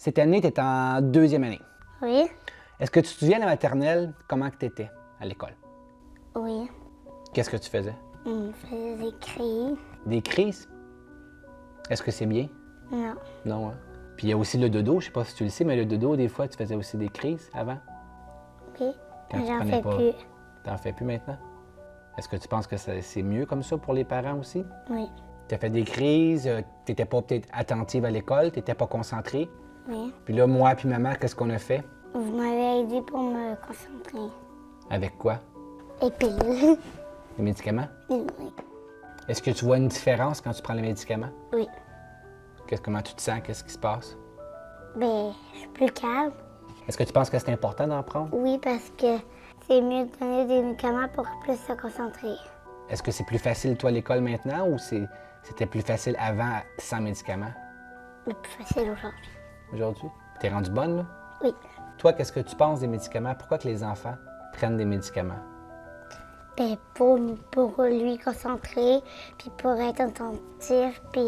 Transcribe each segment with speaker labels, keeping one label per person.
Speaker 1: Cette année, tu es en deuxième année.
Speaker 2: Oui.
Speaker 1: Est-ce que tu te souviens de la maternelle, comment tu étais à l'école?
Speaker 2: Oui.
Speaker 1: Qu'est-ce que tu faisais?
Speaker 2: On faisait des cris.
Speaker 1: Des crises? Est-ce que c'est bien?
Speaker 2: Non.
Speaker 1: Non, hein? Puis il y a aussi le dodo, je sais pas si tu le sais, mais le dodo, des fois, tu faisais aussi des crises avant?
Speaker 2: Oui.
Speaker 1: Quand tu
Speaker 2: J'en
Speaker 1: prenais
Speaker 2: fais
Speaker 1: pas.
Speaker 2: plus.
Speaker 1: T'en fais plus maintenant? Est-ce que tu penses que c'est mieux comme ça pour les parents aussi?
Speaker 2: Oui.
Speaker 1: Tu as fait des crises, tu n'étais pas peut-être attentive à l'école, tu n'étais pas concentrée.
Speaker 2: Oui.
Speaker 1: Puis là, moi puis maman, qu'est-ce qu'on a fait?
Speaker 2: Vous m'avez aidé pour me concentrer.
Speaker 1: Avec quoi?
Speaker 2: Et pilules.
Speaker 1: Les médicaments?
Speaker 2: Oui.
Speaker 1: Est-ce que tu vois une différence quand tu prends les médicaments?
Speaker 2: Oui.
Speaker 1: Comment tu te sens? Qu'est-ce qui se passe?
Speaker 2: Ben, je suis plus calme.
Speaker 1: Est-ce que tu penses que c'est important d'en prendre?
Speaker 2: Oui, parce que c'est mieux de donner des médicaments pour plus se concentrer.
Speaker 1: Est-ce que c'est plus facile, toi, à l'école maintenant, ou c'était plus facile avant, sans médicaments?
Speaker 2: Le plus facile aujourd'hui.
Speaker 1: Aujourd'hui? T'es rendue bonne, là?
Speaker 2: Oui.
Speaker 1: Toi, qu'est-ce que tu penses des médicaments? Pourquoi que les enfants prennent des médicaments?
Speaker 2: Ben, pour lui concentrer, puis pour être attentif, puis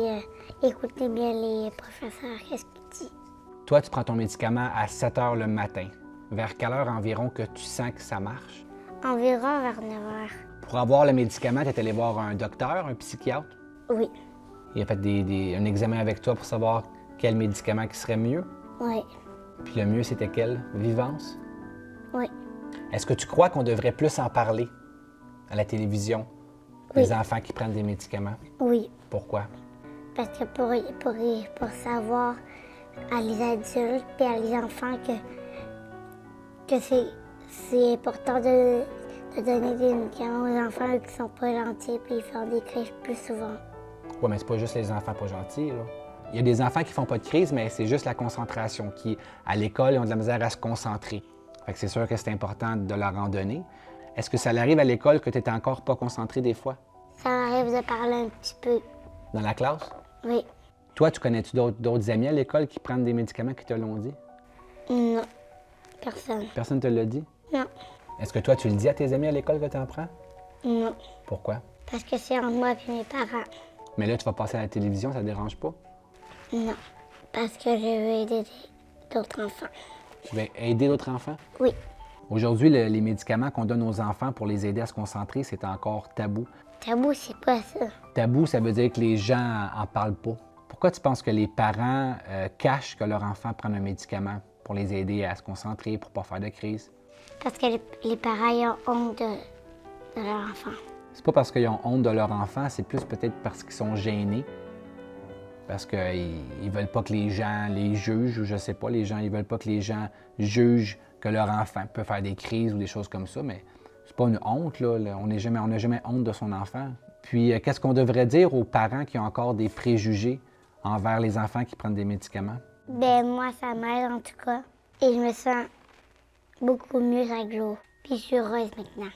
Speaker 2: écouter bien les professeurs, qu'est-ce qu'ils disent.
Speaker 1: Toi, tu prends ton médicament à 7 heures le matin. Vers quelle heure environ que tu sens que ça marche?
Speaker 2: Environ vers 9 heures.
Speaker 1: Pour avoir le médicament, tu es allé voir un docteur, un psychiatre?
Speaker 2: Oui.
Speaker 1: Il a fait un examen avec toi pour savoir quel médicament qui serait mieux?
Speaker 2: Oui.
Speaker 1: Puis le mieux, c'était quel? Vivance?
Speaker 2: Oui.
Speaker 1: Est-ce que tu crois qu'on devrait plus en parler à la télévision, des enfants qui prennent des médicaments?
Speaker 2: Oui.
Speaker 1: Pourquoi?
Speaker 2: Parce que pour savoir à les adultes et à les enfants que c'est important de donner des médicaments aux enfants qui sont pas gentils puis ils font des crises plus souvent.
Speaker 1: Oui, mais c'est pas juste les enfants pas gentils, là. Il y a des enfants qui font pas de crise, mais c'est juste la concentration qui, à l'école, ils ont de la misère à se concentrer. Fait que c'est sûr que c'est important de leur en donner. Est-ce que ça arrive à l'école que tu n'es encore pas concentré des fois?
Speaker 2: Ça m'arrive de parler un petit peu.
Speaker 1: Dans la classe?
Speaker 2: Oui.
Speaker 1: Toi, tu connais-tu d'autres amis à l'école qui prennent des médicaments qui te l'ont dit?
Speaker 2: Non. Personne.
Speaker 1: Personne ne te l'a dit?
Speaker 2: Non.
Speaker 1: Est-ce que toi, tu le dis à tes amis à l'école que tu en prends?
Speaker 2: Non.
Speaker 1: Pourquoi?
Speaker 2: Parce que c'est entre moi et mes parents.
Speaker 1: Mais là, tu vas passer à la télévision, ça te dérange pas?
Speaker 2: Non. Parce que je veux aider d'autres enfants.
Speaker 1: Tu veux aider d'autres enfants?
Speaker 2: Oui.
Speaker 1: Aujourd'hui, les médicaments qu'on donne aux enfants pour les aider à se concentrer, c'est encore tabou.
Speaker 2: Tabou, c'est quoi ça?
Speaker 1: Tabou, ça veut dire que les gens en parlent pas. Pourquoi tu penses que les parents cachent que leur enfant prend un médicament pour les aider à se concentrer, pour pas faire de crise?
Speaker 2: Parce que les parents ils ont honte de leur enfant.
Speaker 1: C'est pas parce qu'ils ont honte de leur enfant, c'est plus peut-être parce qu'ils sont gênés. Parce qu'ils veulent pas que les gens les jugent, ou je sais pas, ils veulent pas que les gens jugent que leur enfant peut faire des crises ou des choses comme ça, mais c'est pas une honte, là. On n'a jamais honte de son enfant. Puis, qu'est-ce qu'on devrait dire aux parents qui ont encore des préjugés envers les enfants qui prennent des médicaments?
Speaker 2: Ben moi, ça m'aide en tout cas. Et je me sens beaucoup mieux chaque jour. Puis je suis heureuse maintenant.